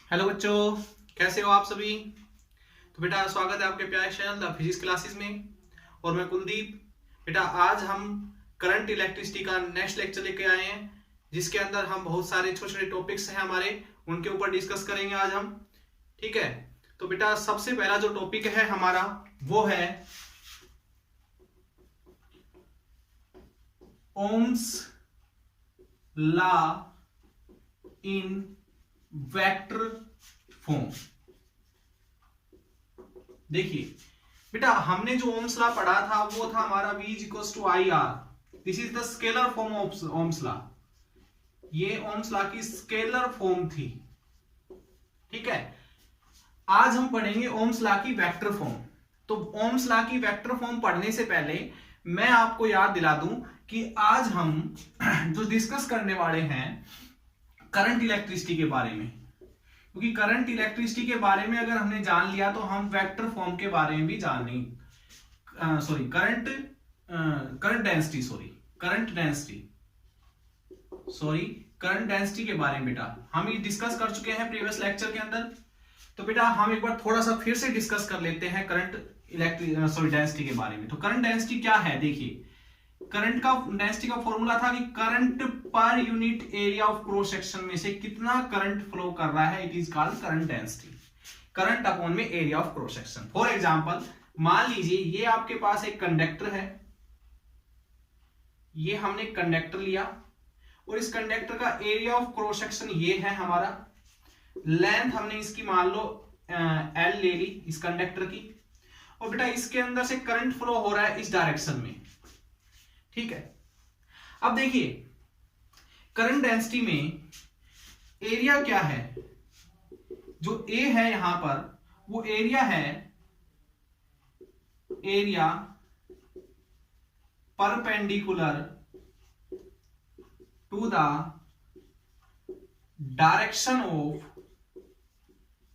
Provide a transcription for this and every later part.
Hello बच्चों, कैसे हो आप सभी। तो बेटा स्वागत है आपके प्यारे चैनल द फिजिक्स क्लासेस में। और मैं कुलदीप। बेटा आज हम करंट इलेक्ट्रिसिटी का नेक्स्ट लेक्चर लेके आए हैं, जिसके अंदर हम बहुत सारे छोटे छोटे टॉपिक्स हैं हमारे, उनके ऊपर डिस्कस करेंगे आज हम। ठीक है। तो बेटा सबसे पहला जो टॉपिक है हमारा वो है Ohm's law in vector form. देखिए बेटा, हमने जो ओम्स लॉ पढ़ा था वो था हमारा V equals to I R. This is the scalar form of Ohm's law. ये ओम्स लॉ की स्केलर फॉर्म थी। ठीक है। आज हम पढ़ेंगे ओम्स लॉ की वेक्टर फॉर्म। तो ओम्स लॉ की वेक्टर फॉर्म पढ़ने से पहले मैं आपको याद दिला दूं कि आज हम जो डिस्कस करने वाले हैं करंट इलेक्ट्रिसिटी के बारे में, क्योंकि करंट इलेक्ट्रिसिटी के बारे में अगर हमने जान लिया तो हम वेक्टर फॉर्म के बारे में भी जान नहीं, सॉरी करंट डेंसिटी के बारे में बेटा हम ये डिस्कस कर चुके हैं प्रीवियस लेक्चर के अंदर। तो बेटा हम एक बार थोड़ा सा फिर से डिस्कस कर लेते हैं डेंसिटी के बारे में। तो करंट डेंसिटी क्या है, देखिए करंट का डेंसिटी का फॉर्मूला था कि current per unit area of cross section में से कितना करंट फ्लो कर रहा है, it is called current density. Current upon में area of cross section. For example मान लीजिए ये आपके पास एक कंडक्टर है, ये हमने कंडक्टर लिया और इस कंडक्टर का एरिया ऑफ क्रॉस सेक्शन ये है हमारा। लेंथ हमने इसकी मान लो L ले ली इस कंडक्टर की, और बेटा इसके अंदर से करंट फ्लो हो रहा है इस डायरेक्शन में। ठीक है। अब देखिए करंट डेंसिटी में एरिया क्या है, जो ए है यहां पर वो एरिया है, area perpendicular to the direction of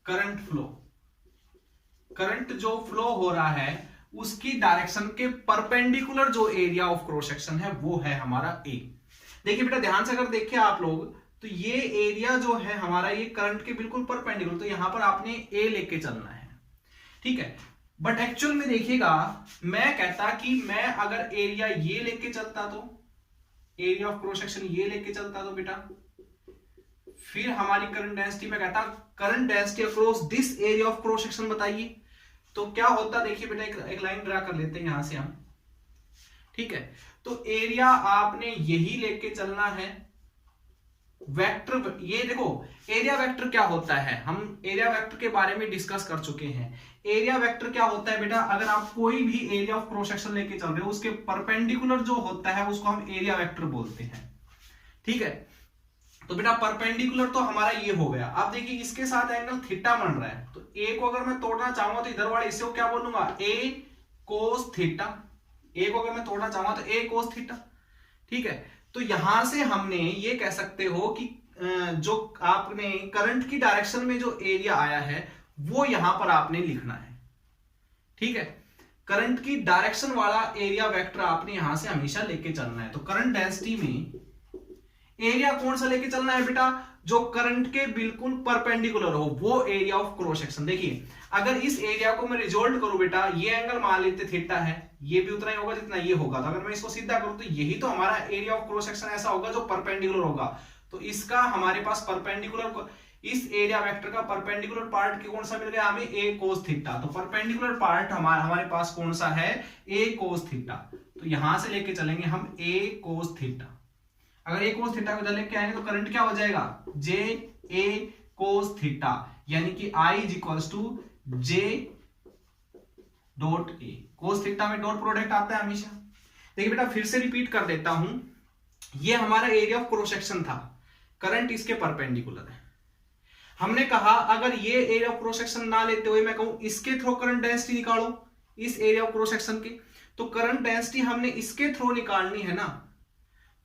current flow. Current जो फ्लो हो रहा है उसकी डायरेक्शन के परपेंडिकुलर जो एरिया ऑफ क्रॉस सेक्शन है वो है हमारा ए। देखिए बेटा ध्यान से अगर देखिए आप लोग, तो ये एरिया जो है हमारा ये करंट के बिल्कुल परपेंडिकुलर, तो यहां पर आपने ए लेके चलना है। ठीक है। बट एक्चुअल में देखिएगा, मैं कहता कि मैं अगर एरिया ये लेके चलता तो एरिया ऑफ क्रॉस सेक्शन ये लेके चलता तो बेटा फिर हमारी करंट डेंसिटी में कहता current density across this area of cross section बताइए तो क्या होता। देखिए बेटा एक लाइन ड्रा कर लेते हैं यहां से हम। ठीक है। तो एरिया आपने यही लेके चलना है। वेक्टर ये देखो, एरिया वेक्टर क्या होता है हम एरिया वेक्टर के बारे में डिस्कस कर चुके हैं। एरिया वेक्टर क्या होता है बेटा, अगर आप कोई भी एरिया ऑफ क्रॉस सेक्शन लेके चल रहे हो उसके परपेंडिकुलर जो होता है उसको हम एरिया वेक्टर बोलते हैं। ठीक है। तो बेटा परपेंडिकुलर तो हमारा ये हो गया। अब देखिए इसके साथ एंगल थीटा बन रहा है, तो ए को अगर मैं तोड़ना चाहूंगा तो इधर वाले इसे को क्या बोलूंगा, ए कोस थीटा। ए को अगर मैं तोड़ना चाहूंगा तो ए कोस थीटा। ठीक है। तो यहां से हमने ये कह सकते हो कि जो आपने करंट की डायरेक्शन में जो एरिया आया है वो यहां पर आपने लिखना है। ठीक है। करंट की डायरेक्शन वाला एरिया वेक्टर आपने यहां से हमेशा लेके चलना है। तो करंट डेंसिटी में एरिया कौन सा लेके चलना है बेटा, जो करंट के बिल्कुल परपेंडिकुलर हो वो एरिया ऑफ क्रॉस सेक्शन। देखिए अगर इस एरिया को मैं रिजोल्व करूं बेटा, ये एंगल मान लेते थीटा है, ये भी उतना ही होगा जितना ये होगा। तो अगर मैं इसको सीधा करूं तो यही तो हमारा एरिया ऑफ क्रॉस सेक्शन ऐसा होगा जो परपेंडिकुलर होगा। तो इसका हमारे पास परपेंडिकुलर, इस एरिया वेक्टर का परपेंडिकुलर पार्ट कौन सा मिल गया हमें, ए कोस थीटा। तो परपेंडिकुलर पार्ट हमारे पास कौन सा है, ए कोस थीटा। तो यहां से लेके चलेंगे हम ए कोस थीटा। अगर ए कोस थीटा को इधर लेके आएंगे तो करंट क्या हो जाएगा, जे ए कोस थीटा, यानी कि I is equals to J dot A. Cos theta में डॉट प्रोडक्ट आता है हमेशा। देखिए बेटा फिर से रिपीट कर देता हूं, ये हमारा एरिया ऑफ क्रॉस सेक्शन था, करंट इसके परपेंडिकुलर है। हमने कहा अगर ये एरिया ऑफ क्रॉस सेक्शन ना लेते हुए मैं कहूं इसके थ्रू करंट डेंसिटी निकालो इस एरिया ऑफ क्रॉस सेक्शन के, तो करंट डेंसिटी हमने इसके थ्रू निकालनी है ना,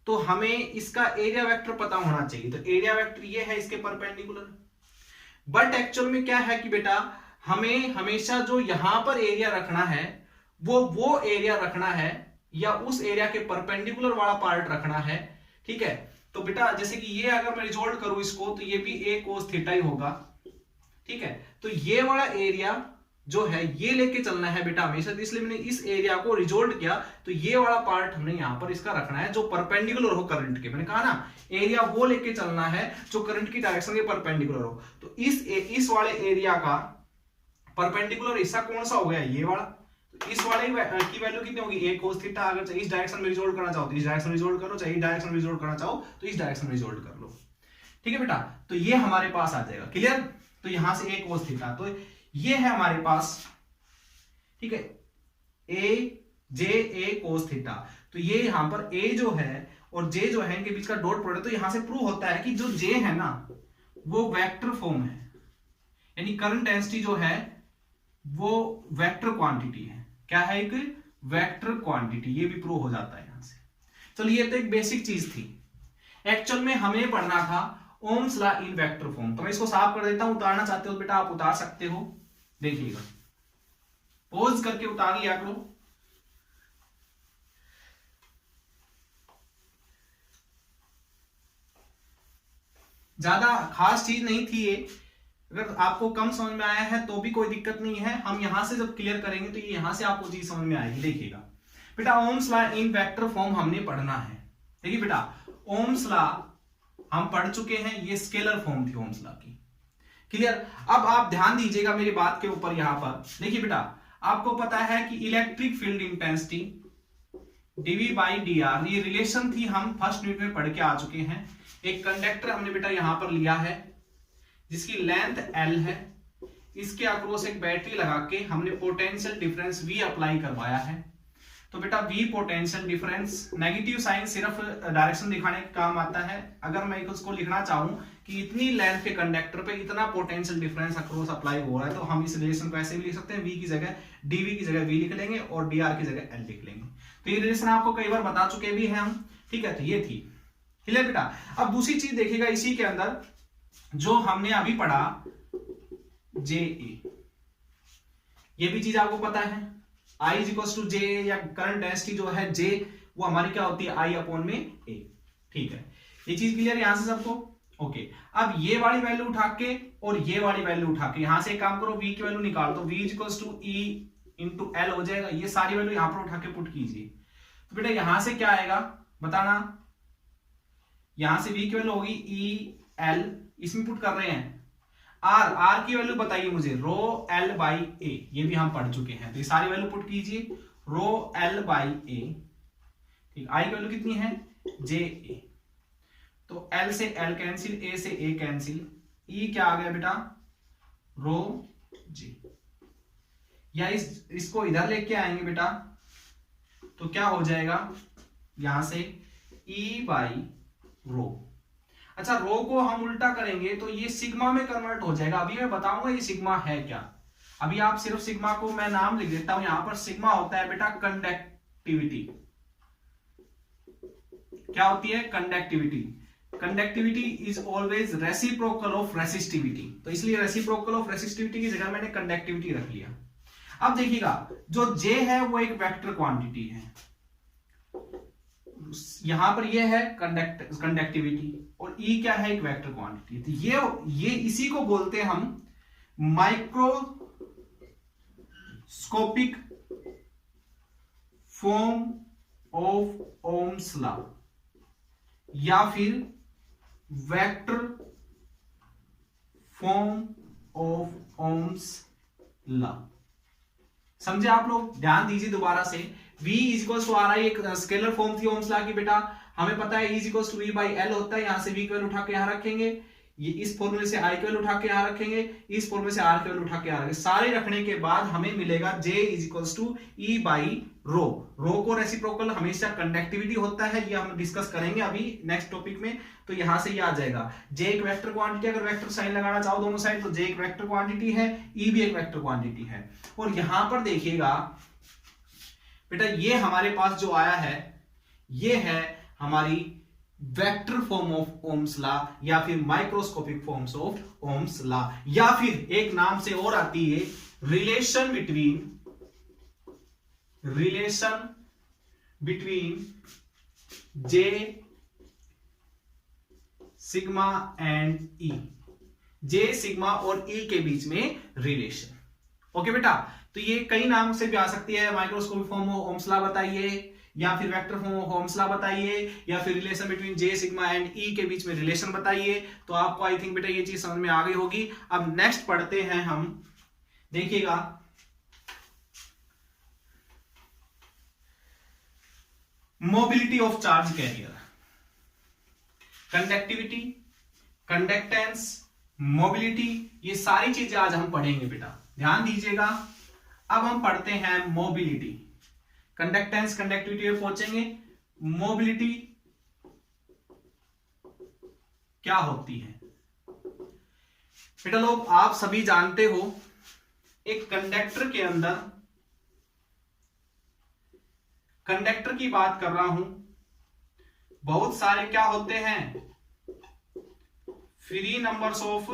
तो हमें इसका एरिया वेक्टर पता होना चाहिए। तो एरिया वेक्टर ये है इसके परपेंडिकुलर। बट एक्चुअल में क्या है कि बेटा हमें हमेशा जो यहां पर एरिया रखना है वो एरिया रखना है या उस एरिया के परपेंडिकुलर वाला पार्ट रखना है। ठीक है। तो बेटा जैसे कि ये अगर मैं रिजोल्व करूं इसको तो ये भी ए कोस थीटा ही होगा। ठीक है, तो ये वाला एरिया जो है ये लेके चलना है बेटा हमेशा, तो इसलिए मैंने इस एरिया को रिजोल्व किया, तो ये वाला पार्ट हमने यहां पर इसका रखना है जो परपेंडिकुलर हो करंट के। मैंने कहा ना एरिया वो लेके चलना है जो करंट की डायरेक्शन के परपेंडिकुलर हो, तो इस वाले एरिया का परपेंडिकुलर हिस्सा कौन सा हो गया, ये वाला। तो इस वाले की वैल्यू कितनी होगी, a cos थीटा। अगर इस डायरेक्शन में रिजोल्व करना चाहो तो इस डायरेक्शन में रिजोल्व करो, चाहे इस डायरेक्शन में रिजोल्व करना चाहो तो इस डायरेक्शन में रिजोल्व कर लो। ठीक है बेटा, तो ये हमारे पास आ जाएगा, क्लियर। तो यहां से a cos थीटा, तो ये है हमारे पास, ठीक है, a cos थीटा। तो ये यहां पर a जो है और j जो है इनके बीच का डॉट प्रोडक्ट, तो यहां से प्रूव होता है कि जो j है ना वो वेक्टर फॉर्म है, यानी करंट डेंसिटी जो है वो वेक्टर क्वांटिटी है। क्या है, एक वेक्टर क्वांटिटी, ये भी प्रूव हो जाता है यहां से। चलिए ये तो एक बेसिक चीज थी। एक्चुअल में हमें पढ़ना था Ohm's law in vector form. तो मैं इसको साफ कर देता हूं, उतारना चाहते हो बेटा आप उतार सकते हो, देखिएगा पॉज करके उतार लिया करो। ज्यादा खास चीज नहीं थी ये, अगर आपको कम समझ में आया है तो भी कोई दिक्कत नहीं है, हम यहां से जब क्लियर करेंगे तो ये यहां से आपको चीज समझ में आएगी। देखिएगा बेटा Ohm's law in vector form हमने पढ़ना है। देखिए बेटा ओम्स लॉ हम पढ़ चुके हैं, ये स्केलर फॉर्म थी ओम्स लॉ की, क्लियर। अब आप ध्यान दीजिएगा मेरी बात के ऊपर, यहां पर देखिए बेटा आपको पता है कि electric field intensity dV by dr, ये रिलेशन थी हम फर्स्ट यूनिट में पढ़ के आ चुके हैं। एक कंडक्टर हमने बेटा यहां पर लिया है जिसकी लेंथ L है, इसके अक्रॉस एक बैटरी लगा के हमने पोटेंशियल डिफरेंस V अप्लाई करवाया है। तो बेटा V potential difference, negative sign सिर्फ डायरेक्शन दिखाने का काम आता है। अगर मैं उसको लिखना चाहूं कि इतनी लेंथ के कंडक्टर पे इतना पोटेंशियल डिफरेंस अक्रॉस अप्लाई हो रहा है, तो हम इस रिलेशन को ऐसे भी लिख सकते हैं, V की जगह dV की जगह V लिख लेंगे और dr की जगह L लिख लेंगे। तो ये रिलेशन आपको कई बार बता चुके भी हैं हम, ठीक है। तो ये थी, क्लियर बेटा। अब दूसरी चीज देखिएगा इसी के अंदर जो हमने अभी पढ़ा JA, ये भी चीज आपको पता है, I is equal to J, या करंट डेंसिटी जो है J वो हमारी क्या होती है I अपॉन में A, ठीक है। ये चीज क्लियर यहां से सबको, ओके। अब ये वाली वैल्यू उठा के और ये वाली वैल्यू उठा के यहां से एक काम करो, V की वैल्यू निकाल दो, V is equal to E into L हो जाएगा। ये सारी वैल्यू यहां पर उठा के पुट कीजिए, तो बेटा यहां से क्या आएगा बताना, यहां से V की वैल्यू होगी EL, इसमें पुट कर रहे हैं R की वैल्यू बताइए मुझे, रो L बाई A, ये भी हम पढ़ चुके हैं। तो ये सारी वैल्यू पुट कीजिए, रो L बाई A, ठीक। I की वैल्यू कितनी है JA, तो L से L कैंसिल, A से A कैंसिल, E क्या आ गया बेटा रो J, या इसको इधर लेके आएंगे बेटा तो क्या हो जाएगा यहां से E बाई रो। अच्छा रो को हम उल्टा करेंगे तो ये सिग्मा में कन्वर्ट हो जाएगा। अभी मैं बताऊंगा ये सिग्मा है क्या, अभी आप सिर्फ सिग्मा को मैं नाम लिख देता हूं। यहां पर सिग्मा होता है बेटा कंडक्टिविटी। क्या होती है conductivity, conductivity is always reciprocal of resistivity, तो इसलिए रेसिप्रोकल ऑफ रेसिस्टिविटी की जगह मैंने कंडक्टिविटी रख लिया। अब देखिएगा जो J है वो एक वेक्टर क्वांटिटी है, यहां पर ये है कंडक्टिविटी, और E क्या है एक वेक्टर क्वांटिटी। तो ये इसी को बोलते हैं हम microscopic form of Ohm's law, या फिर vector form of Ohm's law. समझे आप लोग, ध्यान दीजिए दोबारा से। V is equal to R I एक स्केलर फॉर्म थी ओम्स लॉ की बेटा, हमें पता है E is equal to V by L होता है। यहां से V की वैल्यू उठा के यहां रखेंगे, ये इस फॉर्मूले से I की वैल्यू उठा के यहां रखेंगे, इस फॉर्मूले से R की वैल्यू उठा के यहां रखेंगे। सारे रखने के बाद हमें मिलेगा J is equal to E by rho. Rho को रेसिप्रोकल हमेशा कंडक्टिविटी होता है, ये हम डिस्कस करेंगे अभी नेक्स्ट टॉपिक में। तो यहां से ये आ जाएगा J एक वेक्टर क्वांटिटी, अगर वेक्टर साइन लगाना चाहो दोनों साइड तो J एक वेक्टर क्वांटिटी है, E भी एक वेक्टर क्वांटिटी है। और यहां पर देखिएगा बेटा ये हमारे पास जो आया है ये है हमारी vector form of Ohm's law, या फिर microscopic forms of Ohm's law, या फिर एक नाम से और आती है relation between J sigma and E। J sigma और ई के बीच में रिलेशन। ओके बेटा, तो ये कई नाम से भी आ सकती है, microscopic form of Ohm's law बताइए, या फिर vector form of Ohm's law बताइए, या फिर relation between J sigma and E के बीच में रिलेशन बताइए। तो आपको आई थिंक बेटा ये चीज समझ में आ गई होगी। अब नेक्स्ट पढ़ते हैं हम, देखिएगा mobility of charge carrier, conductivity, conductance, mobility, ये सारी चीजें आज हम पढ़ेंगे बेटा, ध्यान दीजिएगा। अब हम पढ़ते हैं मोबिलिटी, कंडक्टेंस कंडक्टिविटी में पहुंचेंगे। मोबिलिटी क्या होती है बेटा लोग, आप सभी जानते हो एक कंडक्टर के अंदर, कंडक्टर की बात कर रहा हूं, बहुत सारे क्या होते हैं, फ्री नंबर्स ऑफ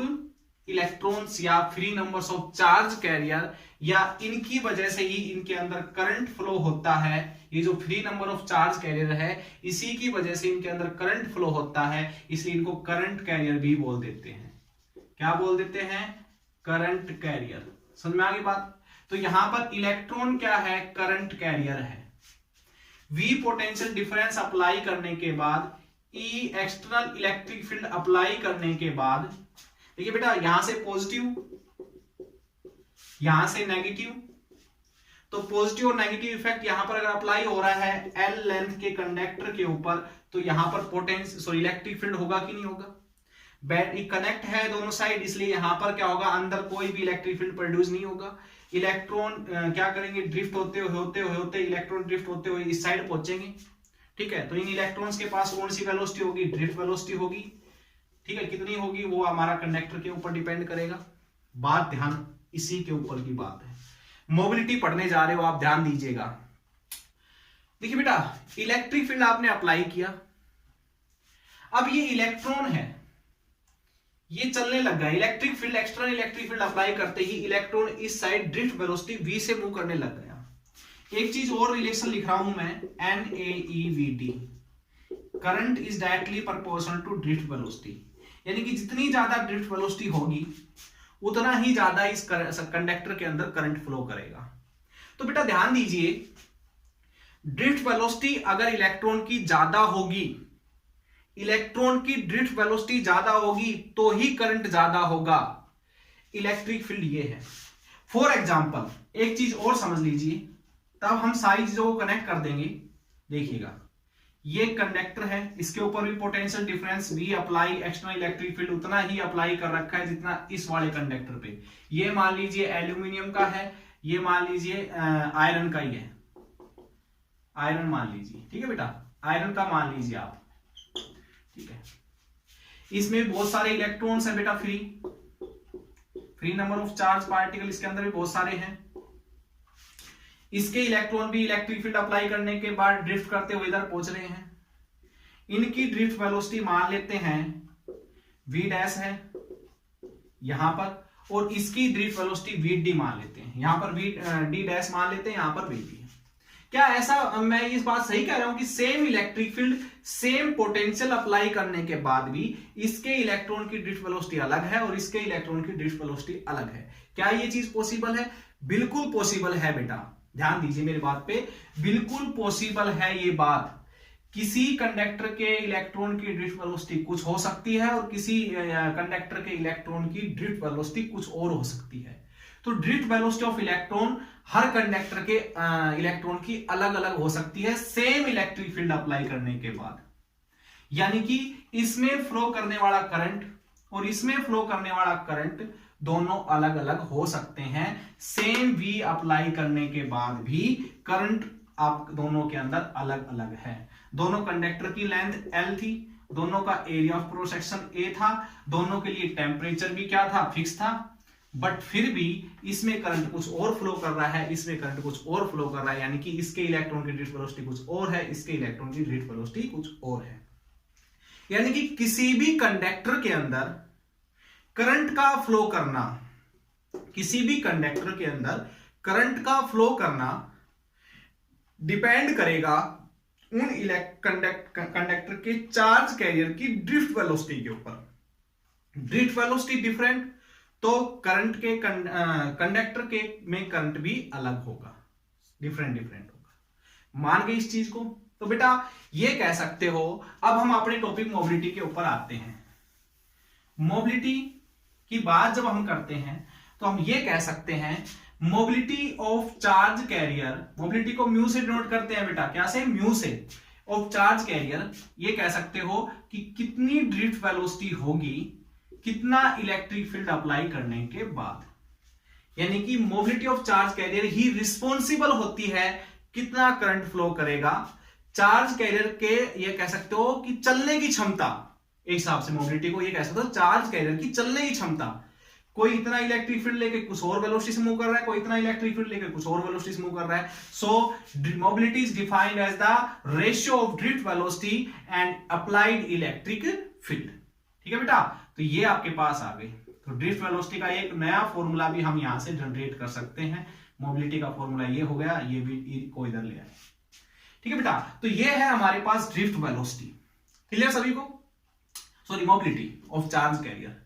इलेक्ट्रॉन्स या free numbers of charge carrier, या इनकी वजह से ही इनके अंदर करंट फ्लो होता है। ये जो free number of charge carrier है, इसी की वजह से इनके अंदर करंट फ्लो होता है, इसलिए इनको करंट कैरियर भी बोल देते हैं। क्या बोल देते हैं? Current carrier. समझ में आ गई बात? तो यहां पर इलेक्ट्रॉन क्या है? करंट कैरियर है। V पोटेंशियल डिफरेंस अप्लाई करने के बाद, E external electric field apply करने के बाद, देखिए बेटा यहां से पॉजिटिव, यहां से नेगेटिव, तो पॉजिटिव और नेगेटिव इफेक्ट यहां पर अगर अप्लाई हो रहा है L लेंथ के कंडक्टर के ऊपर, तो यहां पर पोटेंशियल इलेक्ट्रिक फील्ड होगा कि नहीं होगा? बैटरी कनेक्ट है दोनों साइड, इसलिए यहां पर क्या होगा, अंदर कोई भी इलेक्ट्रिक फील्ड प्रोड्यूस नहीं होगा। इलेक्ट्रॉन क्या करेंगे, ड्रिफ्ट होते इलेक्ट्रॉन ड्रिफ्ट होते हुए इस साइड पहुंचेंगे। ठीक है, तो इन इलेक्ट्रॉन्स के पास कौन सी वेलोसिटी होगी? ड्रिफ्ट वेलोसिटी होगी। ठीक है, कितनी होगी वो हमारा कंडक्टर के ऊपर डिपेंड करेगा। बात ध्यान इसी के ऊपर की बात है। मोबिलिटी पढ़ने जा रहे हो आप, ध्यान दीजिएगा। देखिए बेटा, इलेक्ट्रिक फील्ड आपने अप्लाई किया, अब ये इलेक्ट्रॉन है, ये चलने लग गया। Electric field, external electric field apply करते ही इलेक्ट्रॉन इस साइड ड्रिफ्ट वेलोसिटी v से मूव करने लग गया। एक चीज और रिलेशन लिख रहा हूं मैं, NaEVT, current is directly proportional to drift velocity, यानी कि जितनी ज्यादा ड्रिफ्ट वेलोसिटी होगी उतना ही ज्यादा इस कंडक्टर के अंदर करंट फ्लो करेगा। तो बेटा ध्यान दीजिए, ड्रिफ्ट वेलोसिटी अगर इलेक्ट्रॉन की ज्यादा होगी, इलेक्ट्रॉन की ड्रिफ्ट वेलोसिटी ज्यादा होगी तो ही करंट ज्यादा होगा। इलेक्ट्रिक फील्ड ये है। फॉर एग्जांपल एक चीज और समझ लीजिए, तब हम सारी चीजों को कनेक्ट कर देंगे। देखिएगा, ये कंडक्टर है, इसके ऊपर भी potential difference V apply, external electric field उतना ही अप्लाई कर रखा है जितना इस वाले कंडक्टर पे। ये मान लीजिए एल्यूमिनियम का है, ये मान लीजिए आयरन का ही है, आयरन मान लीजिए। ठीक है बेटा, आयरन का मान लीजिए आप। ठीक है, इसमें बहुत सारे इलेक्ट्रॉन्स हैं बेटा, free number of charge particle इसके अंदर भी बहुत सारे हैं। इसके इलेक्ट्रॉन भी इलेक्ट्रिक फील्ड अप्लाई करने के बाद ड्रिफ्ट करते हुए इधर पहुंच रहे हैं। इनकी ड्रिफ्ट वेलोसिटी मान लेते हैं v डैश है यहां पर, और इसकी ड्रिफ्ट वेलोसिटी vd मान लेते हैं, यहां पर d डैश मान लेते हैं, यहां पर vd। क्या ऐसा मैं इस बात सही कह रहा हूं कि same electric field, same potential apply करने के बाद भी इसके इलेक्ट्रॉन की ड्रिफ्ट वेलोसिटी अलग है और इसके इलेक्ट्रॉन की ड्रिफ्ट वेलोसिटी अलग है? क्या ये चीज पॉसिबल है? बिल्कुल पॉसिबल है बेटा, ध्यान दीजिए मेरी बात पे, बिल्कुल पॉसिबल है ये बात। किसी कंडक्टर के इलेक्ट्रॉन की ड्रिफ्ट वेलोसिटी कुछ हो सकती है और किसी कंडक्टर के इलेक्ट्रॉन की ड्रिफ्ट वेलोसिटी कुछ और हो सकती है। तो drift velocity of electron her conductor के इलेक्ट्रॉन की अलग अलग हो सकती है सेम इलेक्ट्रिक फील्ड अप्लाई करने के बाद। यानी कि इसमें फ्लो करने वाला करंट और इसमें फ्लो करने वाला करंट दोनों अलग अलग हो सकते हैं। सेम V अप्लाई करने के बाद भी करंट आप दोनों के अंदर अलग अलग है। दोनों कंडक्टर की लेंथ L थी, दोनों का area of cross section A था, दोनों के लिए टेम्परेचर भी क्या था? फिक्स था। बट फिर भी इसमें करंट कुछ और फ्लो कर रहा है, इसमें करंट कुछ और फ्लो कर रहा है, यानी कि इसके इलेक्ट्रॉन की ड्रिफ्ट वेलोसिटी कुछ और है, इसके इलेक्ट्रॉन की ड्रिफ्ट वेलोसिटी कुछ और है। यानी कि किसी भी कंडक्टर के अंदर करंट का फ्लो करना, किसी भी कंडक्टर के अंदर करंट का फ्लो करना डिपेंड करेगा उन कंडक्टर के चार्ज कैरियर की ड्रिफ्ट वेलोसिटी के ऊपर। ड्रिफ्ट वेलोसिटी डिफरेंट, तो करंट के कंडक्टर के में करंट भी अलग होगा, डिफरेंट होगा। मान गए इस चीज को? तो बेटा ये कह सकते हो। अब हम अपने टॉपिक मोबिलिटी के ऊपर आते हैं। मोबिलिटी की बात जब हम करते हैं तो हम ये कह सकते हैं mobility of charge carrier, mobility को म्यू से डिनोट करते हैं बेटा, क्या से? म्यू से। ऑफ चार्ज कैरियर, ये कह सकते हो कि कितनी ड्रिफ्ट वेलोसिटी होगी कितना इलेक्ट्रिक फील्ड अप्लाई करने के बाद। यानी कि mobility of charge carrier he responsible होती है कितना करंट फ्लो करेगा। चार्ज कैरियर के ये कह सकते हो कि चलने की क्षमता, एक हिसाब से मोबिलिटी को ये कह सकते हो चार्ज कैरियर की चलने की क्षमता। कोई इतना इलेक्ट्रिक फील्ड लेके कुछ और वेलोसिटी से मूव कर रहा है, कोई इतना इलेक्ट्रिक फील्ड लेके कुछ और वेलोसिटी से मूव कर रहा है। So mobility is defined as the ratio of drift velocity and applied electric field. ठीक है बेटा, तो ये आपके पास आ गई। तो ड्रिफ्ट वेलोसिटी का एक नया फॉर्मूला भी हम यहां से जनरेट कर सकते हैं। मोबिलिटी का फॉर्मूला ये हो गया, ये भी को इधर ले आए। ठीक है बेटा, तो ये है हमारे पास ड्रिफ्ट वेलोसिटी। क्लियर सभी को? Sorry, mobility of charge carrier.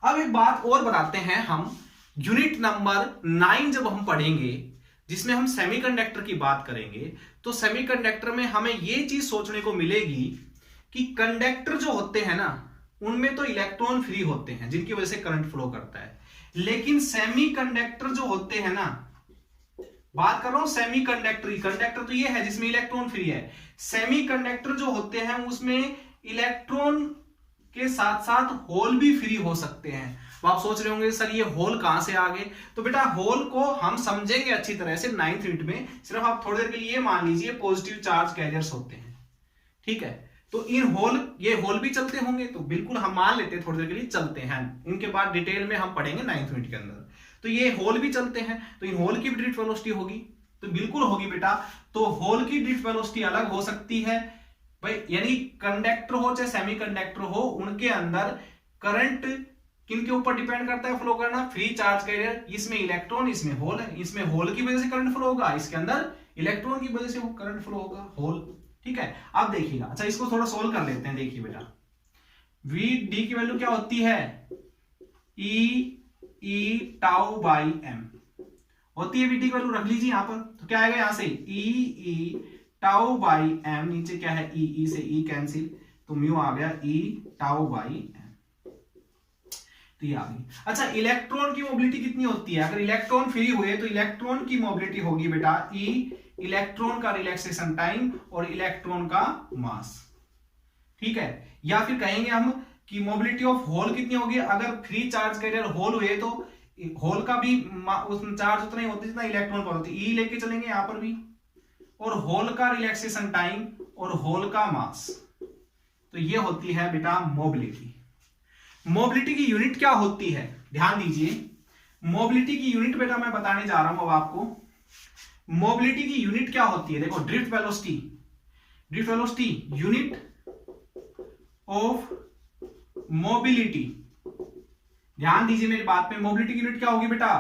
अब एक बात और बताते हैं हम, यूनिट नंबर 9 जब हम पढ़ेंगे जिसमें हम सेमीकंडक्टर की बात करेंगे, तो सेमीकंडक्टर में हमें यह चीज सोचने को मिलेगी कि कंडक्टर जो होते हैं ना उनमें तो इलेक्ट्रॉन फ्री होते हैं जिनकी वजह से करंट फ्लो करता है, लेकिन सेमीकंडक्टर जो होते हैं ना, बात कर रहा हूं सेमीकंडक्टर, कंडक्टर तो ये है जिसमें इलेक्ट्रॉन फ्री है। सेमीकंडक्टर जो होते हैं उसमें इलेक्ट्रॉन के साथ साथ होल भी फ्री हो सकते हैं। तो आप सोच रहे होंगे सर ये होल कहां से आ गए? तो बेटा होल को हम समझेंगे अच्छी तरह से 9th यूनिट में। सिर्फ आप थोड़ी देर के लिए मान लीजिए पॉजिटिव चार्ज कैरियर्स होते हैं। ठीक है, तो इन होल, ये होल भी चलते होंगे, तो बिल्कुल हम मान लेते हैं थोड़ी देर के लिए चलते हैं। इनके बाद डिटेल में हम पढ़ेंगे 9th यूनिट के अंदर। तो ये होल भी चलते हैं, तो इन होल की भी ड्रिफ्ट वेलोसिटी होगी, तो बिल्कुल होगी बेटा। तो होल की ड्रिफ्ट वेलोसिटी अलग हो सकती है भाई, यानी कंडक्टर हो चाहे सेमीकंडक्टर हो, उनके अंदर करंट किनके ऊपर डिपेंड करता है फ्लो करना? Free charge carrier. इसमें इलेक्ट्रॉन, इसमें होल है, इसमें होल की वजह से करंट फ्लो होगा, इसके अंदर इलेक्ट्रॉन की वजह से करंट फ्लो होगा, होल। ठीक है, अब देखिएगा। अच्छा, इसको थोड़ा सोल्व कर लेते हैं। देखिए बेटा, वी डी की वैल्यू क्या होती है? ई टाउ बाई एम होती है। वी डी की वैल्यू रख लीजिए यहां पर, तो क्या आएगा यहां से? ई टाउ बाई एम, नीचे क्या है? ई से ई कैंसिल, तो म्यू आ गया ई टाउ बाई एम, तो ये आ गई। अच्छा, इलेक्ट्रॉन की मोबिलिटी कितनी होती है? अगर इलेक्ट्रॉन फ्री हुए तो इलेक्ट्रॉन की मोबिलिटी होगी बेटा ई, इलेक्ट्रॉन का रिलैक्सेशन टाइम और इलेक्ट्रॉन का मास। ठीक है, या फिर कहेंगे हम कि मोबिलिटी ऑफ होल कितनी होगी? अगर फ्री चार्ज कैरियर होल हुए तो होल का भी चार्ज उतना ही होता है जितना इलेक्ट्रॉन का होता है, ई लेके चलेंगे यहां पर भी, और होल का रिलैक्सेशन टाइम और होल का मास। तो ये होती है बेटा मोबिलिटी। मोबिलिटी की यूनिट क्या होती है? ध्यान दीजिए, मोबिलिटी की यूनिट बेटा मैं बताने जा रहा हूं अब आपको। मोबिलिटी की यूनिट क्या होती है? देखो, drift velocity, drift velocity unit of mobility. ध्यान दीजिए मेरी बात में, मोबिलिटी की यूनिट क्या होगी बेटा?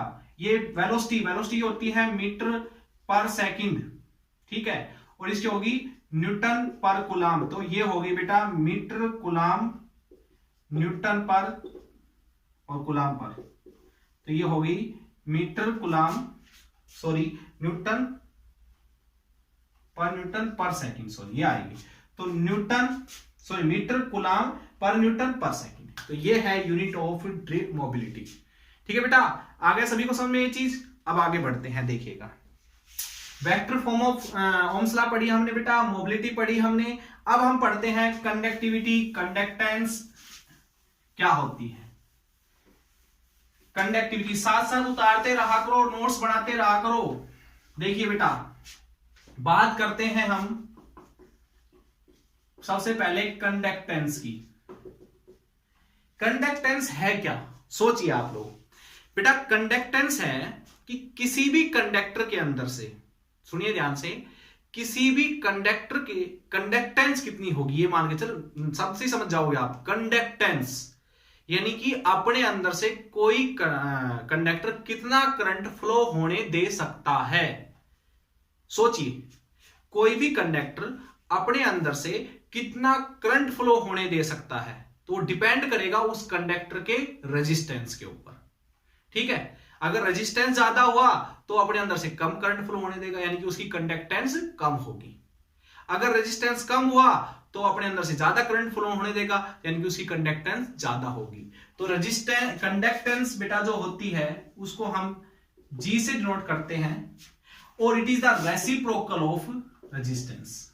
ये वेलोसिटी, वेलोसिटी होती है मीटर पर सेकंड। ठीक है, और इसकी होगी न्यूटन पर कूलाम, तो ये होगी बेटा मीटर कूलाम, न्यूटन पर और कूलाम पर, तो ये होगी मीटर कूलाम, सॉरी न्यूटन पर सेकंड, सॉरी ये आएगी। तो न्यूटन, सॉरी मीटर कूलाम पर न्यूटन पर सेकंड, तो ये है यूनिट ऑफ ड्रिफ्ट मोबिलिटी। ठीक है बेटा, आ गया सभी को समझ में ये चीज? अब आगे बढ़ते हैं, देखिएगा। Vector form of Ohm's law पढ़ी हमने बेटा, मोबिलिटी पढ़ी हमने। अब हम पढ़ते हैं कंडक्टिविटी, कंडक्टेंस क्या होती है। कंडक्टिविटी साथ साथ उतारते रहा करो, नोट्स बनाते रहा करो। देखिए बेटा, बात करते हैं हम सबसे पहले कंडक्टेंस की। कंडक्टेंस है क्या? सोचिए आप लोग बेटा, कंडक्टेंस है कि किसी भी कंडक्टर के अंदर से, सुनिए ध्यान से, किसी भी कंडक्टर के कंडक्टेंस कितनी होगी, ये मान के चलो सबसे समझ जाओगे आप। कंडक्टेंस यानी कि अपने अंदर से कोई कंडक्टर कितना करंट फ्लो होने दे सकता है। सोचिए, कोई भी कंडक्टर अपने अंदर से कितना करंट फ्लो होने दे सकता है। तो वो डिपेंड करेगा उस कंडक्टर के रेजिस्टेंस के ऊपर। ठीक है, अगर रेजिस्टेंस ज्यादा हुआ तो अपने अंदर से कम करंट फ्लो होने देगा, यानी कि उसकी कंडक्टेंस कम होगी। अगर रेजिस्टेंस कम हुआ तो अपने अंदर से ज्यादा करंट फ्लो होने देगा, यानी कि उसकी कंडक्टेंस ज्यादा होगी। तो रेजिस्टेंस कंडक्टेंस बेटा जो होती है उसको हम G से डिनोट करते हैं, और it is the reciprocal of resistance,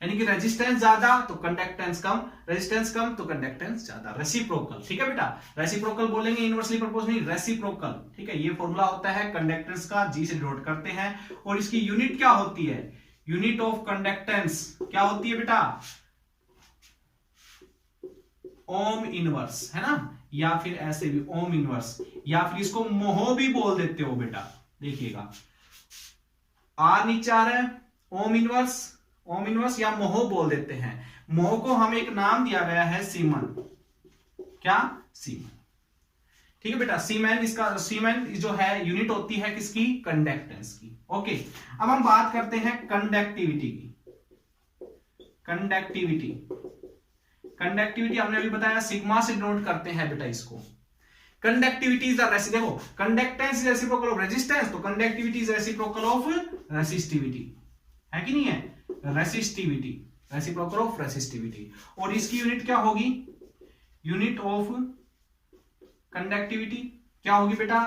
यानी कि रेजिस्टेंस ज्यादा तो कंडक्टेंस कम, रेजिस्टेंस कम तो कंडक्टेंस ज्यादा, रेसिप्रोकल। ठीक है बेटा, रेसिप्रोकल बोलेंगे इनवर्सली प्रोपोर्शनल, रेसिप्रोकल। ठीक है, ये फॉर्मूला होता है कंडक्टेंस का, G से डिनोट करते हैं। और इसकी यूनिट क्या होती है, यूनिट ऑफ कंडक्टेंस क्या होती है बेटा, ओम इनवर्स, है ना, या फिर ऐसे भी ओम इनवर्स, या फिर इसको मोहो भी बोल देते हो बेटा। देखिएगा आर नीचे आ रहा है, ओम इनवर्स, ओम इनवर्स या मोहो बोल देते हैं। मोहो को हम एक नाम दिया गया है सीमन, क्या, सीमन। ठीक है बेटा, सीमेन, इसका सीमेन जो है यूनिट होती है किसकी, कंडक्टेंस की। ओके, अब हम बात करते हैं कंडक्टिविटी की। कंडक्टिविटी, कंडक्टिविटी हमने अभी बताया सिग्मा से डिनोट करते हैं बेटा इसको। कंडक्टिविटी इज द देखो, conductance is reciprocal of resistance, तो conductivity is reciprocal of resistivity, है कि नहीं है, रेसिस्टिविटी, रेसिप्रोकल ऑफ रेसिस्टिविटी। और इसकी यूनिट क्या होगी, यूनिट ऑफ कंडक्टिविटी क्या होगी बेटा,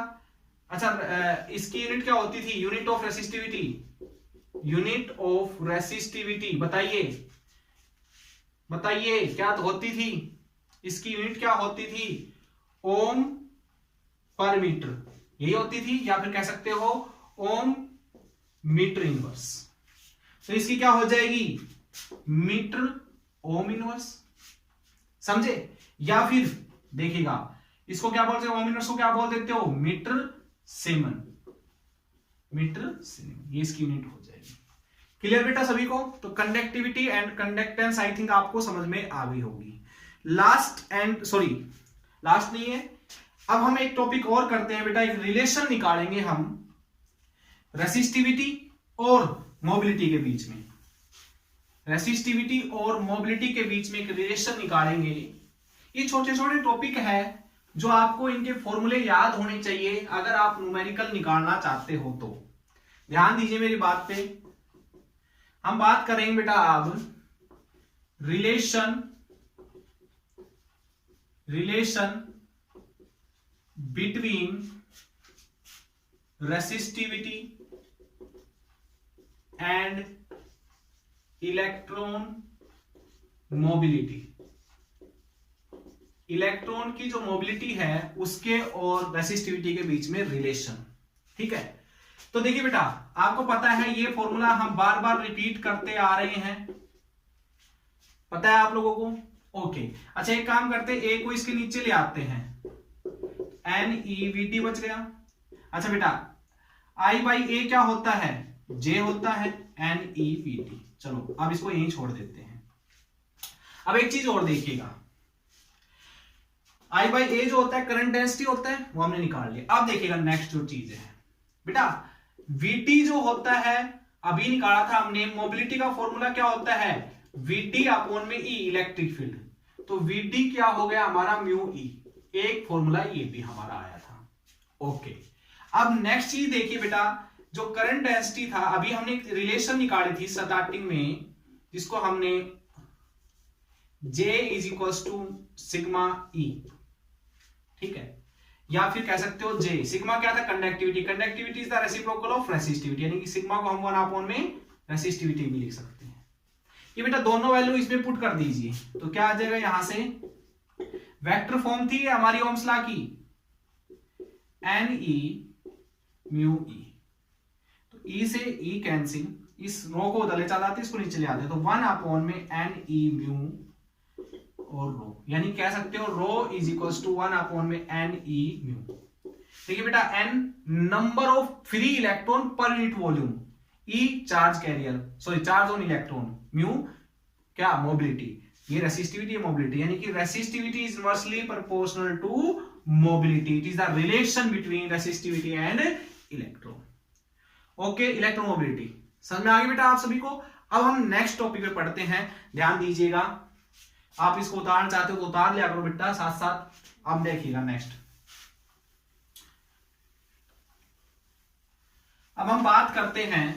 अच्छा इसकी यूनिट क्या होती थी, unit of resistivity, unit of resistivity बताइए, बताइए क्या होती थी, इसकी यूनिट क्या होती थी, ओम पर मीटर, यही होती थी, या फिर कह सकते हो ओम मीटर इनवर्स। तो इसकी क्या हो जाएगी, मीटर ओम इनवर्स, समझे। या फिर देखिएगा इसको क्या बोलते हो, ओम इनवर्स को क्या बोल देते हो, मीटर सीमेन, मीटर सीमेन, ये इसकी यूनिट हो जाएगी। क्लियर बेटा सभी को। तो conductivity and conductance I think आपको समझ में आ गई होगी। लास्ट एंड सॉरी लास्ट नहीं है, अब हम एक टॉपिक और करते हैं बेटा, एक रिलेशन निकालेंगे हम रेसिस्टिविटी और मोबिलिटी के बीच में, रेसिस्टिविटी और मोबिलिटी के बीच में एक रिलेशन निकालेंगे। ये छोटे छोटे टॉपिक है जो आपको इनके फॉर्मूले याद होने चाहिए अगर आप न्यूमेरिकल निकालना चाहते हो तो। ध्यान दीजिए मेरी बात पे। हम बात करेंगे बेटा अब relation between resistivity and electron mobility. Electron की जो मोबिलिटी है उसके और रेसिस्टिविटी के बीच में रिलेशन। ठीक है, तो देखिए बेटा आपको पता है ये फॉर्मूला हम बार बार रिपीट करते आ रहे हैं, पता है आप लोगों को। ओके, अच्छा एक काम करते, ए को इसके नीचे ले आते हैं, NEVT बच गया। अच्छा बेटा I बाई ए क्या होता है, J होता है, NEVT। चलो अब इसको यहीं छोड़ देते हैं। अब एक चीज और देखिएगा, I बाई ए जो होता है करंट डेंसिटी होता है, वो हमने निकाल लिया। अब देखिएगा नेक्स्ट जो चीज है बेटा, VT जो होता है अभी निकाला था हमने, मोबिलिटी का फॉर्मूला क्या होता है, VT अपॉन में E इलेक्ट्रिक फील्ड, तो VT क्या हो गया हमारा म्यू E, एक फॉर्मूला ये भी हमारा आया था। ओके, अब नेक्स्ट चीज देखिए बेटा, जो करंट डेंसिटी था अभी हमने एक रिलेशन निकाली थी स्टार्टिंग में, जिसको हमने J is equals to sigma E, ठीक है, या फिर कह सकते हो J। सिग्मा क्या था, conductivity, conductivity is the reciprocal of resistivity, यानी कि सिग्मा को हम 1 अपॉन में रेसिस्टिविटी भी लिख सकते हैं। ये बेटा दोनों वैल्यू इसमें पुट कर दीजिए, तो क्या आ जाएगा, यहां से वेक्टर फॉर्म थी हमारी ओम्स लॉ की, NE म्यू E, तो E से E कैंसिल, इस रो को उधर ले चला आते, इसको नीचे ले आते, तो 1 अपॉन में NE म्यू और रो, यानी कह सकते हो rho is equals to 1 upon में NE म्यू। देखिए बेटा N number of free electron per unit volume, E charge carrier, sorry charge on electron, mu क्या मोबिलिटी, ये रेसिस्टिविटी है मोबिलिटी, यानी कि resistivity is inversely proportional to mobility, it is the relation between resistivity and electron. Okay, electron mobility समझ में आ गई बेटा आप सभी को। अब हम नेक्स्ट टॉपिक पे पढ़ते हैं, ध्यान दीजिएगा। आप इसको उतारना चाहते हो तो उतार लिया करो बेटा साथ साथ। अब देखिएगा नेक्स्ट, अब हम बात करते हैं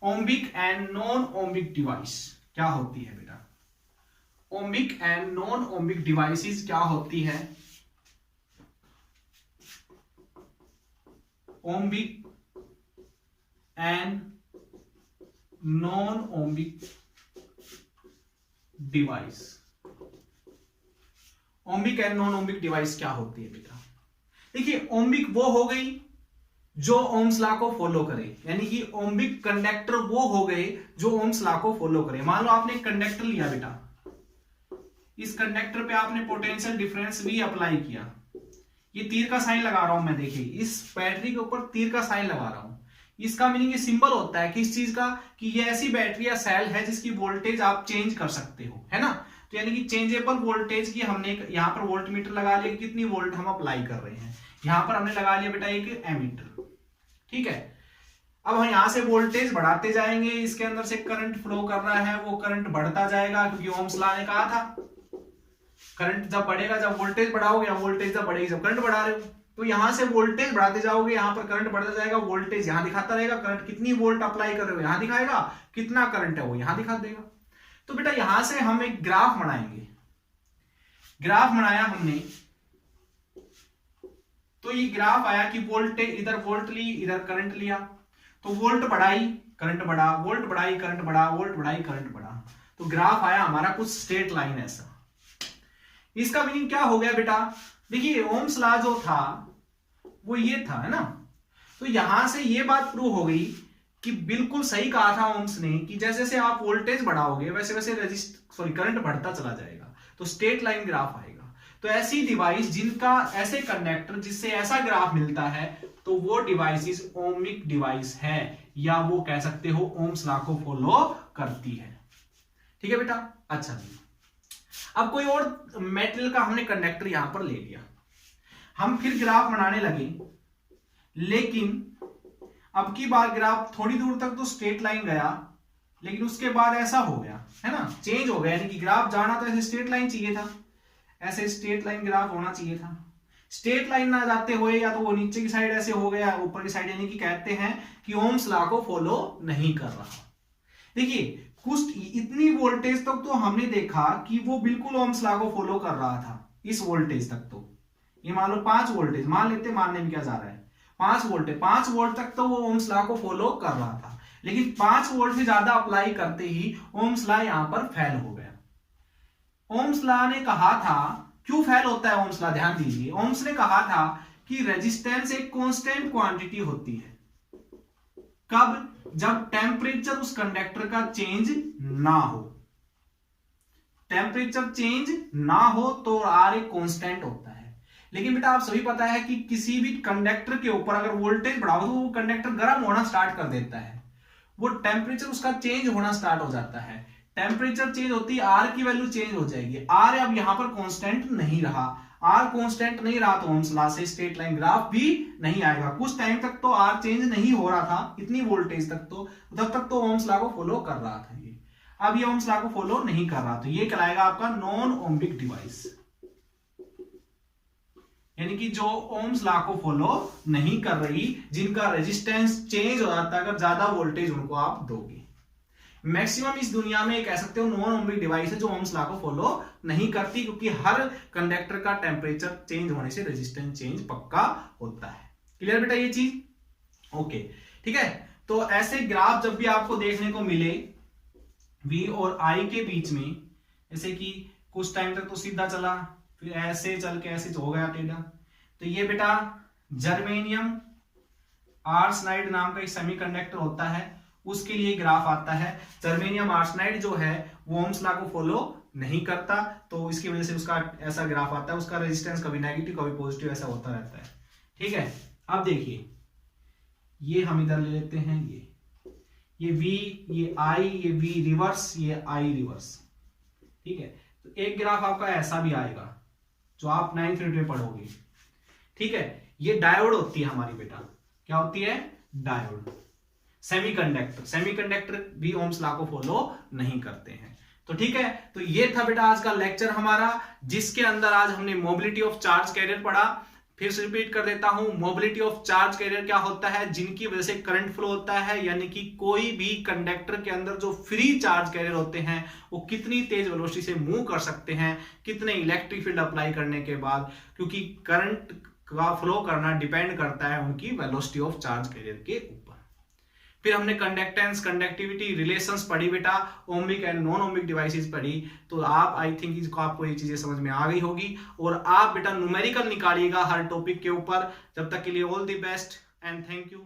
ohmic and non ohmic device क्या होती है बेटा। Ohmic and non ohmic devices क्या होती है। Ohmic and non ohmic device, ohmic and non ohmic device क्या होती है बेटा। देखिए ओम्बिक वो हो गई जो ओम्स लॉ को फॉलो करे, यानी कि ओम्बिक कंडक्टर वो हो गए जो ओम्स लॉ को फॉलो करे। मान लो आपने एक कंडक्टर लिया बेटा, इस कंडक्टर पे आपने पोटेंशियल डिफरेंस भी अप्लाई किया, ये तीर का साइन लगा रहा हूं मैं, देखिए इस बैटरी के ऊपर तीर का साइन लगा रहा हूं। इसका मीनिंग ये सिंबल होता है किस चीज का, कि ये ऐसी बैटरी या सेल है जिसकी वोल्टेज आप चेंज कर सकते हो, है ना। तो यानी कि चेंजेबल वोल्टेज की हमने यहाँ पर वोल्ट मीटर लगा लिया, कितनी वोल्ट हम अप्लाई कर रहे हैं। यहां पर हमने लगा लिया बेटा एक एमीटर, ठीक है। अब हम यहां से वोल्टेज बढ़ाते जाएंगे, इसके अंदर से करंट फ्लो कर रहा है, वो करंट बढ़ता जाएगा क्योंकि ओम्स लॉ ने कहा था करंट जब बढ़ेगा, जब वोल्टेज बढ़ाओगे या वोल्टेज जब बढ़ेगी जब करंट बढ़ा रहे हो, तो यहां से वोल्टेज बढ़ाते जाओगे, यहां पर करंट बढ़ता जाएगा, वोल्टेज यहां दिखाता रहेगा, करंट कितनी वोल्ट अप्लाई कर रहे हो यहां दिखाएगा, कितना करंट है वो यहां दिखा देगा। तो बेटा यहां से हम एक ग्राफ बनाएंगे, ग्राफ बनाया हमने, तो ये ग्राफ आया कि वोल्टेज इधर वोल्ट ली इधर करंट लिया, तो वोल्ट बढ़ाई करंट बढ़ा, वोल्ट बढ़ाई करंट बढ़ा, वोल्ट बढ़ाई करंट बढ़ा, तो ग्राफ आया हमारा कुछ स्ट्रेट लाइन ऐसा। इसका मीनिंग क्या हो गया बेटा, देखिए ओम्स लॉ जो था वो ये था, है ना। तो यहां से ये बात प्रूव हो गई कि बिल्कुल सही कहा था ओम्स ने कि जैसे जैसे आप वोल्टेज बढ़ाओगे वैसे वैसे करंट बढ़ता चला जाएगा, तो स्ट्रेट लाइन ग्राफ आएगा। तो ऐसी डिवाइस जिनका ऐसे कंडक्टर जिससे ऐसा ग्राफ मिलता है तो वो डिवाइस ओमिक डिवाइस है, या वो कह सकते हो ओम्स लॉ को फॉलो करती है, ठीक है बेटा। अच्छा अब कोई और मेटेरियल का हमने कंडक्टर यहां पर ले लिया, हम फिर ग्राफ बनाने लगे, लेकिन अब की बार ग्राफ थोड़ी दूर तक तो स्ट्रेट लाइन गया, लेकिन उसके बाद ऐसा हो गया, है ना, चेंज हो गया, यानी कि ग्राफ जाना तो ऐसे स्ट्रेट लाइन चाहिए था, ऐसे स्ट्रेट लाइन ग्राफ होना चाहिए था। स्ट्रेट लाइन ना जाते हुए या तो वो नीचे की साइड ऐसे हो गया, ऊपर की साइड, यानी कि कहते हैं कि ओम्स लॉ को फॉलो नहीं कर रहा। देखिए कुछ इतनी वोल्टेज तक तो हमने देखा कि वो बिल्कुल ओम्स लॉ को फॉलो कर रहा था, इस वोल्टेज तक तो, ये मान लो 5 वोल्टेज मान लेते, मानने में क्या जा रहा है, 5 वोल्ट तक तो वो ओम्स लॉ को फॉलो कर रहा था, लेकिन 5 वोल्ट से ज्यादा अप्लाई करते ही ओम्स लॉ यहां पर फेल हो गया। ओम्स लॉ ने कहा था, क्यों फेल होता है ओम्स लॉ, ध्यान दीजिए, ओम्स ने कहा था कि रेजिस्टेंस एक कांस्टेंट क्वांटिटी होती है, कब, जब टेम्परेचर उस कंडक्टर का चेंज ना हो, टेम्परेचर चेंज ना हो तो आर एक कांस्टेंट होता है। लेकिन बेटा आप सभी पता है कि किसी भी कंडक्टर के ऊपर अगर वोल्टेज बढ़ाओ तो वो कंडक्टर गर्म होना स्टार्ट कर देता है, वो टेम्परेचर उसका चेंज होना स्टार्ट हो जाता है, टेम्परेचर चेंज होती है आर की वैल्यू चेंज हो जाएगी, आर अब यहां पर कांस्टेंट नहीं रहा, आर कांस्टेंट नहीं रहा तो ओम्स लॉ से स्ट्रेट लाइन ग्राफ भी नहीं आएगा। कुछ टाइम तक तो आर चेंज नहीं हो रहा था, इतनी वोल्टेज तक तो, तब तक तो ओम्स लॉ को फॉलो कर रहा था ये, अब ये ओम्स लॉ को फॉलो नहीं कर रहा, तो ये कहलाएगा आपका नॉन ओम्बिक डिवाइस, यानी कि जो ओम्स लॉ को फॉलो नहीं कर रही, जिनका रेजिस्टेंस चेंज हो जाता है अगर ज्यादा वोल्टेज उनको आप दोगे। मैक्सिमम इस दुनिया में कह सकते हो नॉन ओम्बिक डिवाइस है जो ओम्स लॉ को फॉलो नहीं करती, क्योंकि हर कंडक्टर का टेम्परेचर चेंज होने से रेजिस्टेंस चेंज पक्का होता है। क्लियर बेटा ये चीज, ओके ठीक है। तो ऐसे ग्राफ जब भी आपको देखने को मिले V और I के बीच में, जैसे कि कुछ टाइम तक तो सीधा चला, फिर ऐसे चल के ऐसे हो गया टेढ़ा, तो ये बेटा जर्मेनियम आर्सेनाइड नाम का एक सेमीकंडक्टर होता है, उसके लिए ग्राफ आता है। जर्मेनियम आर्सेनाइड जो है वो ओम्स लॉ को फॉलो नहीं करता, तो इसकी वजह से उसका ऐसा ग्राफ आता है, उसका रेजिस्टेंस कभी नेगेटिव कभी पॉजिटिव ऐसा होता रहता है, ठीक है। अब देखिए ये हम इधर ले लेते हैं, ये V, ये I, ये V रिवर्स, ये I रिवर्स, ठीक है। तो एक ग्राफ आपका ऐसा भी आएगा जो आप 9th ग्रेड में पढ़ोगे, ठीक है। ये डायोड होती है हमारी बेटा, क्या होती है, डायोड। सेमीकंडक्टर भी ओम्स लॉ को फॉलो नहीं करते हैं। तो ठीक है, तो ये था बेटा आज का लेक्चर हमारा, जिसके अंदर आज हमने मोबिलिटी ऑफ चार्ज कैरियर पढ़ा। फिर से रिपीट कर देता हूं, मोबिलिटी ऑफ चार्ज कैरियर क्या होता है? जिनकी वजह से करंट फ्लो होता है, यानी कि कोई भी कंडक्टर के अंदर जो फ्री चार्ज कैरियर होते हैं वो कितनी तेज वेलोसिटी से मूव कर सकते हैं, कितने इलेक्ट्रिक फील्ड अप्लाई करने के बाद, क्योंकि करंट का फ्लो करना डिपेंड करता है उनकी वेलोसिटी ऑफ चार्ज कैरियर के ऊपर। फिर हमने कंडक्टेंस, कंडक्टिविटी, रिलेशंस पढ़ी बेटा, ohmic and non ohmic devices पढ़ी। तो आप आई थिंक इसको आपको ये चीजें समझ में आ गई होगी, और आप बेटा न्यूमेरिकल निकालिएगा हर टॉपिक के ऊपर। जब तक के लिए all the best and thank you.